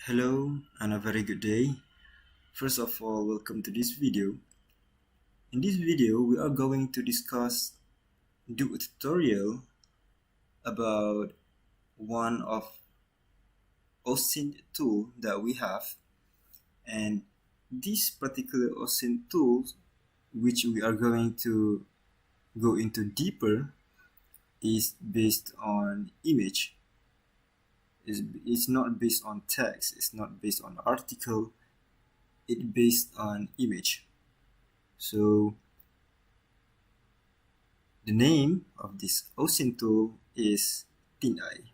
Hello and a very good day. First of all, welcome to this video. In this video, we are going to do a tutorial about one of OSINT tool that we have, and this particular OSINT tool, which we are going to go into deeper, is based on image. It's not based on text, it's not based on article, it's based on image. So the name of this OSINT tool is TinEye.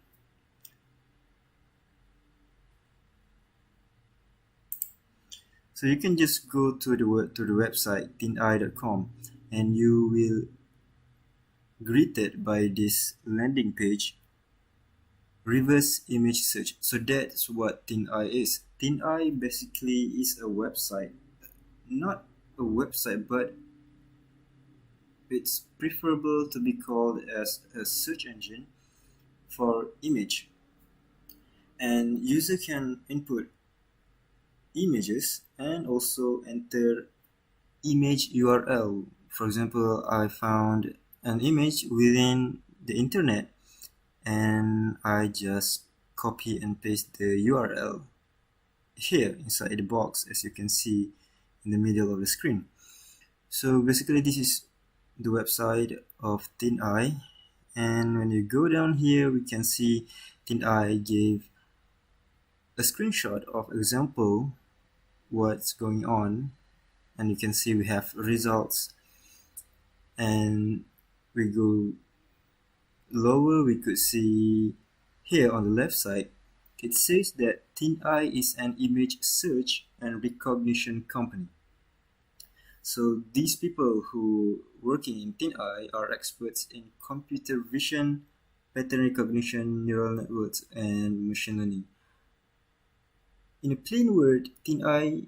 So you can just go to the website tineye.com and you will greeted by this landing page, reverse image search. So that's what TinEye is. TinEye basically is a website, not a website, but it's preferable to be called as a search engine for image, and user can input images and also enter image URL. For example, I found an image within the internet and I just copy and paste the URL here inside the box, as you can see in the middle of the screen. So basically this is the website of TinEye, and when you go down here we can see TinEye gave a screenshot of example what's going on, and you can see we have results, and we go lower, we could see here on the left side it says that TinEye is an image search and recognition company. So these people who working in TinEye are experts in computer vision, pattern recognition, neural networks, and machine learning. In a plain word, TinEye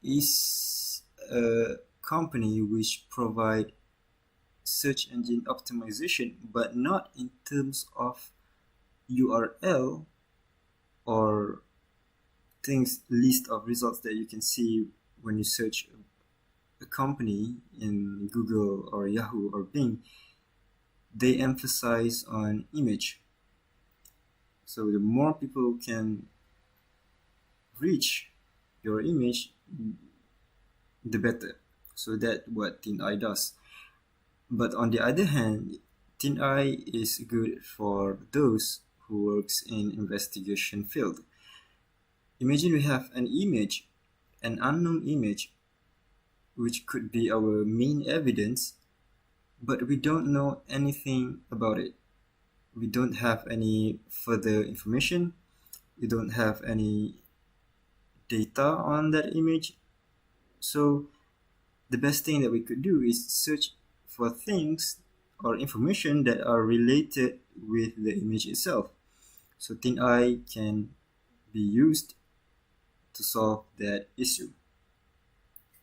is a company which provide search engine optimization, but not in terms of URL or list of results that you can see when you search a company in Google or Yahoo or Bing. They emphasize on image. So the more people can reach your image, the better. So that's what TinEye does. But on the other hand, TinEye is good for those who works in investigation field. Imagine we have an image, an unknown image, which could be our main evidence, but we don't know anything about it. We don't have any further information. We don't have any data on that image. So the best thing that we could do is search for things or information that are related with the image itself. So TinEye can be used to solve that issue.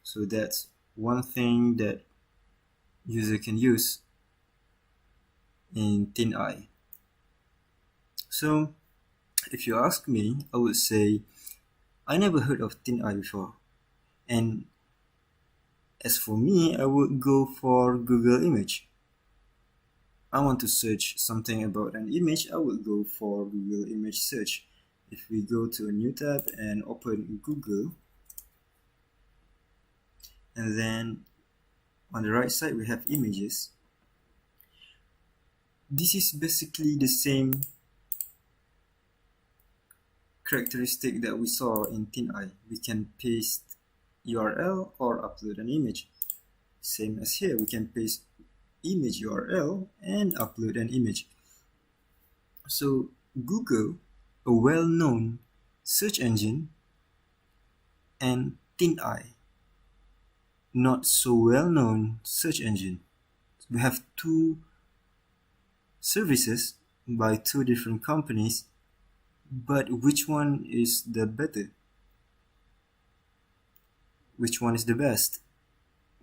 So that's one thing that user can use in TinEye. So if you ask me, I would say I never heard of TinEye before, and as for me, I would go for Google image. I want to search something about an image, I would go for Google image search. If we go to a new tab and open Google, and then on the right side we have images. This is basically the same characteristic that we saw in TinEye. We can paste URL or upload an image. Same as here, we can paste image URL and upload an image. So Google, a well-known search engine, and TinEye, not so well-known search engine. We have two services by two different companies, but which one is the better? Which one is the best?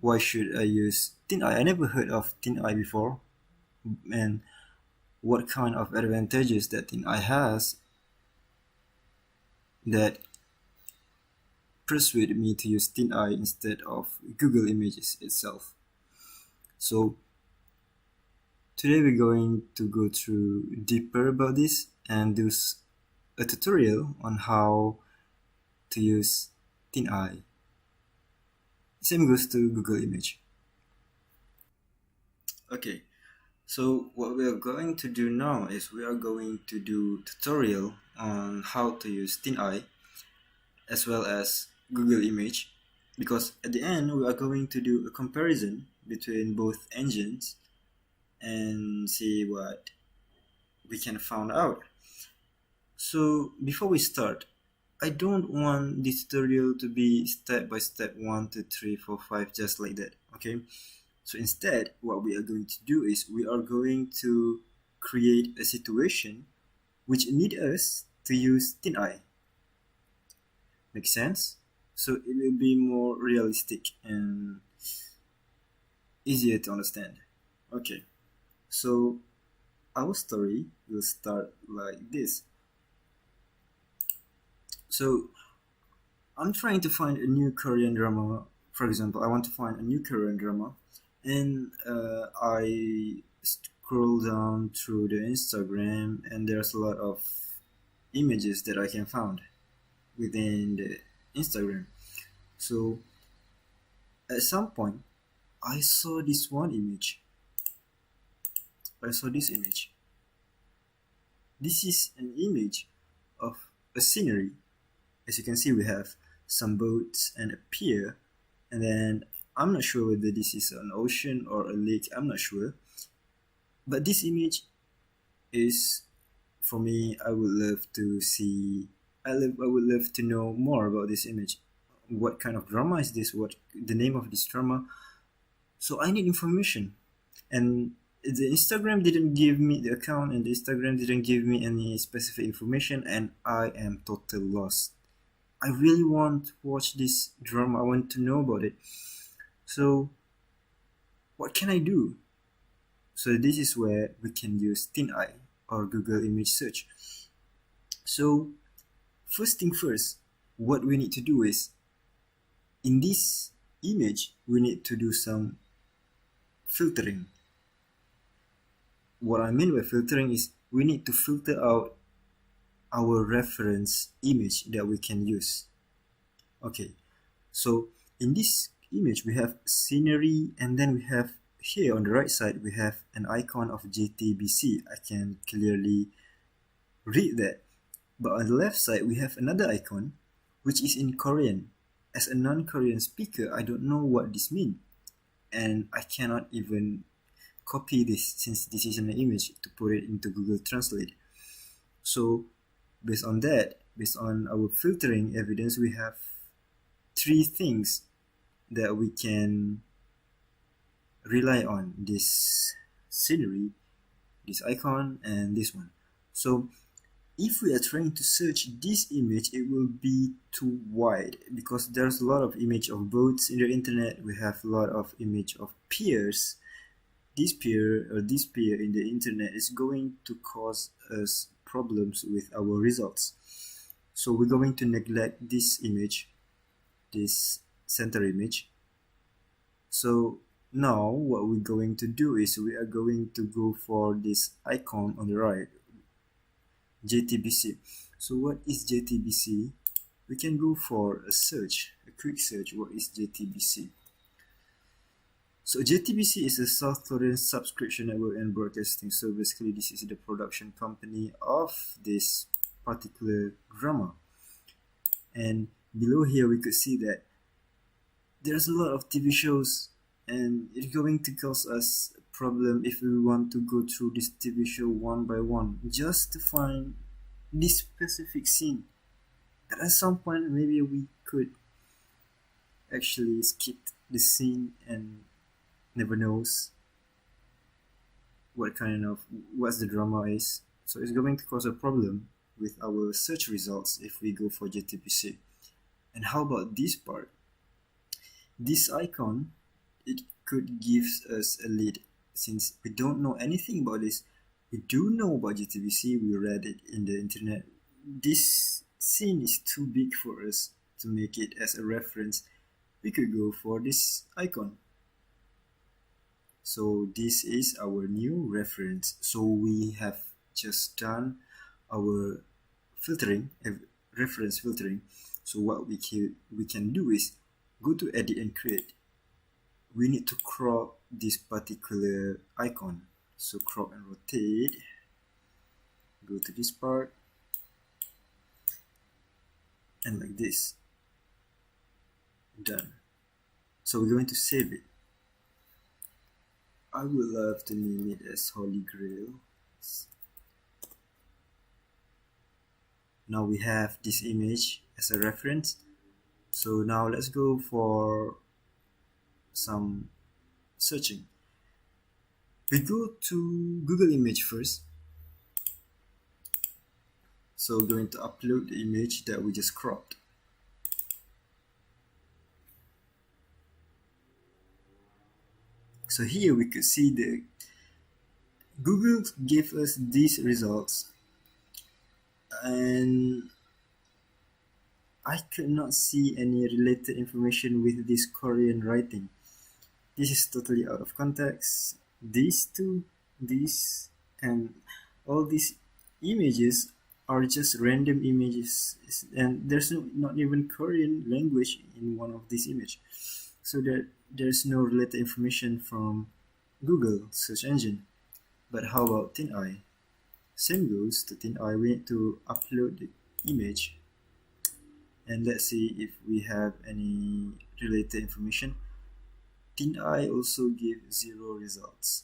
Why should I use TinEye? I never heard of TinEye before, and what kind of advantages that TinEye has that persuaded me to use TinEye instead of Google Images itself. So today we're going to go through deeper about this and do a tutorial on how to use TinEye. Same goes to Google Image. Okay, so what we are going to do now is we are going to do tutorial on how to use TinEye as well as Google Image, because at the end we are going to do a comparison between both engines and see what we can find out. So before we start, I don't want this tutorial to be step by step 1, 2, 3, 4, 5 just like that, okay? So instead, what we are going to do is we are going to create a situation which need us to use TinEye. Make sense? So it will be more realistic and easier to understand. Okay, so our story will start like this. So I'm trying to find a new Korean drama. For example, I want to find a new Korean drama, and I scroll down through the Instagram, and there's a lot of images that I can find within the Instagram. So at some point I saw this one image. I saw this image. This is an image of a scenery. As you can see, we have some boats and a pier, and then I'm not sure whether this is an ocean or a lake, I'm not sure. But this image is, for me, I would love to see, I would love to know more about this image. What kind of drama is this? What the name of this drama? So I need information. And the Instagram didn't give me the account, and the Instagram didn't give me any specific information, and I am totally lost. I really want to watch this drama. I want to know about it. So what can I do? So this is where we can use TinEye or Google Image Search. So first thing first, what we need to do is, in this image, we need to do some filtering. What I mean by filtering is we need to filter out our reference image that we can use. Okay, so in this image we have scenery, and then we have here on the right side we have an icon of JTBC. I can clearly read that. But on the left side we have another icon which is in Korean. As a non-Korean speaker, I don't know what this means, and I cannot even copy this since this is an image to put it into Google Translate. So based on that, based on our filtering evidence, we have 3 things that we can rely on: this scenery, this icon, and this one. So if we are trying to search this image, it will be too wide because there's a lot of image of boats in the internet. We have a lot of image of piers. This pier or this pier in the internet is going to cause us problems with our results. So we're going to neglect this image, this center image. So now what we're going to do is we are going to go for this icon on the right, JTBC. So what is JTBC? We can go for a search, a quick search. What is JTBC? So JTBC is a South Korean subscription network and broadcasting. So basically this is the production company of this particular drama. And below here we could see that there's a lot of TV shows, and it's going to cause us a problem if we want to go through this TV show one by one just to find this specific scene. And at some point maybe we could actually skip the scene and never knows what's the drama is. So it's going to cause a problem with our search results if we go for JTBC. And how about this part? This icon, it could give us a lead. Since we don't know anything about this, we do know about JTBC, we read it in the internet. This scene is too big for us to make it as a reference, we could go for this icon. So this is our new reference. So we have just done our filtering, reference filtering. So what we can do is go to edit and create. We need to crop this particular icon. So crop and rotate. Go to this part. And like this. Done. So we're going to save it. I would love to name it as Holy Grail. Now we have this image as a reference. So now let's go for some searching. We go to Google image first. So we're going to upload the image that we just cropped. So here we could see the Google gave us these results, and I could not see any related information with this Korean writing. This is totally out of context. These two, this, and all these images are just random images, and there's not even Korean language in one of these images. So that there's no related information from Google search engine. But how about TinEye? Same goes to TinEye. We need to upload the image, and let's see if we have any related information. TinEye also gave 0 results.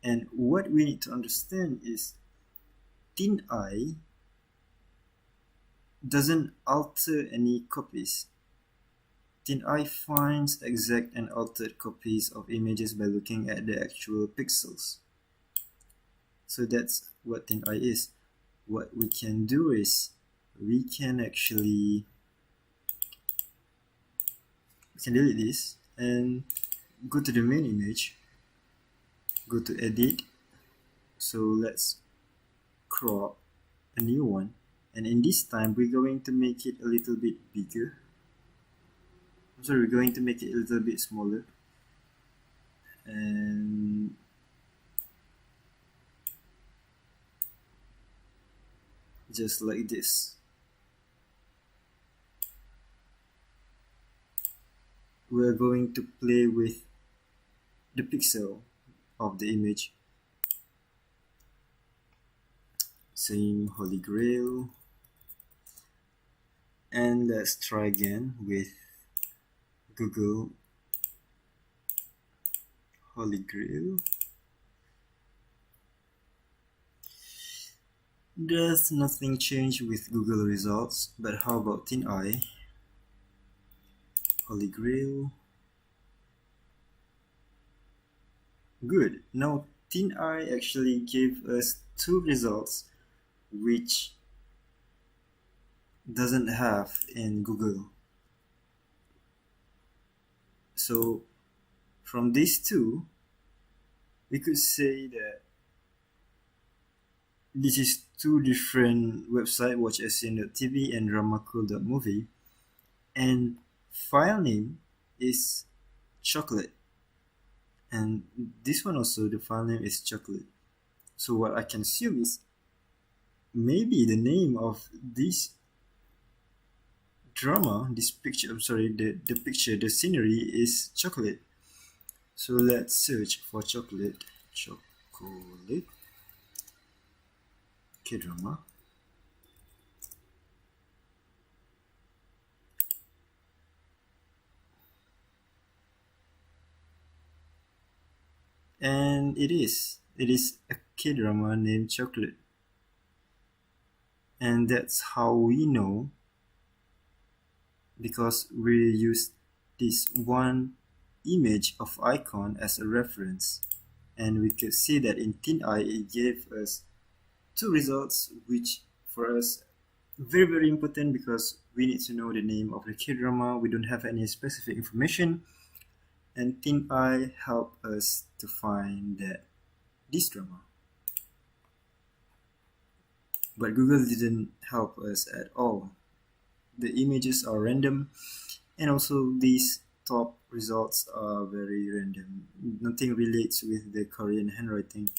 And what we need to understand is TinEye doesn't alter any copies. TinEye finds exact and altered copies of images by looking at the actual pixels. So that's what TinEye is. What we can do is we can delete this and go to the main image, go to edit. So let's crop a new one, and in this time we're going to make it a little bit bigger. We're going to make it a little bit smaller, and just like this. We're going to play with the pixel of the image. Same Holy Grail, and let's try again with Google Holy Grail. There's nothing changed with Google results, but how about TinEye? Holy Grail. Good. Now TinEye actually gave us 2 results which doesn't have in Google. So from these 2, we could say that this is 2 different websites, watchsin.tv and dramacool.movie, and file name is chocolate, and this one also, the file name is chocolate. So what I can assume is maybe the name of this drama, this picture, the picture, the scenery is chocolate. So let's search for chocolate K-drama. And it is a K-drama named Chocolate. And that's how we know, because we use this one image of icon as a reference, and we could see that in TinEye it gave us 2 results, which for us very, very important, because we need to know the name of the K-drama. We don't have any specific information, and TinEye helped us to find that this drama. But Google didn't help us at all. the images are random, and also these top results are very random. Nothing relates with the Korean handwriting,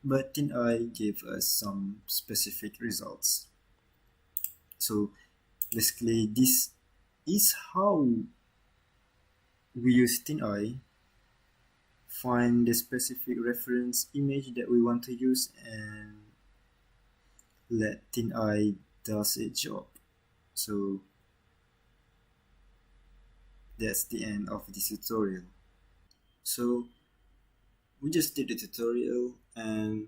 but TinEye gave us some specific results. So basically, this is how we use TinEye, find the specific reference image that we want to use, and let TinEye does its job. So that's the end of this tutorial. So we just did the tutorial, and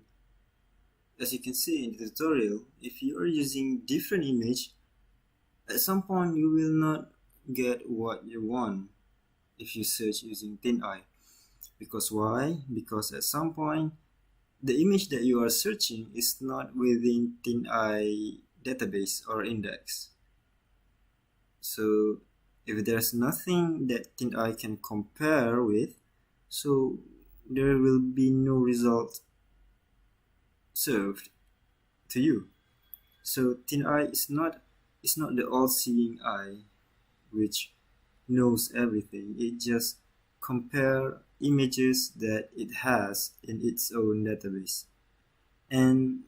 as you can see in the tutorial, if you are using different image, at some point you will not get what you want if you search using TinEye. Because why? Because at some point the image that you are searching is not within TinEye database or index. So if there's nothing that TinEye can compare with, so there will be no result served to you. So TinEye is not the all-seeing eye which knows everything. It just compare images that it has in its own database. And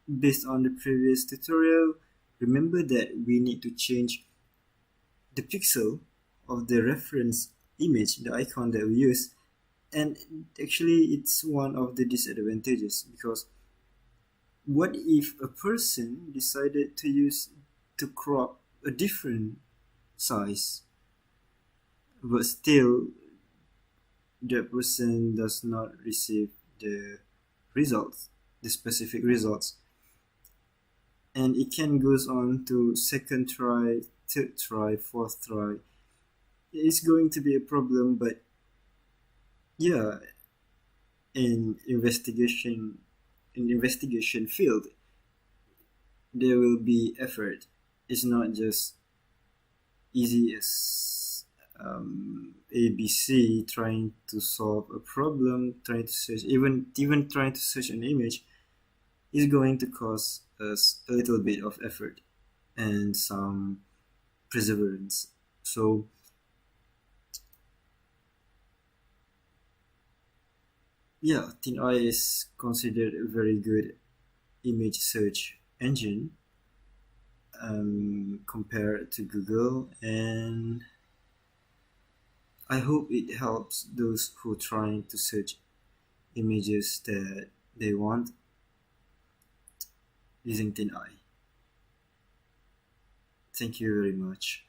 based on the previous tutorial, remember that we need to change the pixel of the reference image, the icon that we use. And actually it's one of the disadvantages, because what if a person decided to crop a different size, but still the person does not receive the results, the specific results, and it can goes on to second try, third try, fourth try. It's going to be a problem, but yeah, in investigation field, there will be effort. It's not just easy as ABC trying to solve a problem, trying to search, even trying to search an image is going to cost us a little bit of effort and some perseverance. So yeah, TinEye is considered a very good image search engine compared to Google, and I hope it helps those who are trying to search images that they want using TinEye. Thank you very much.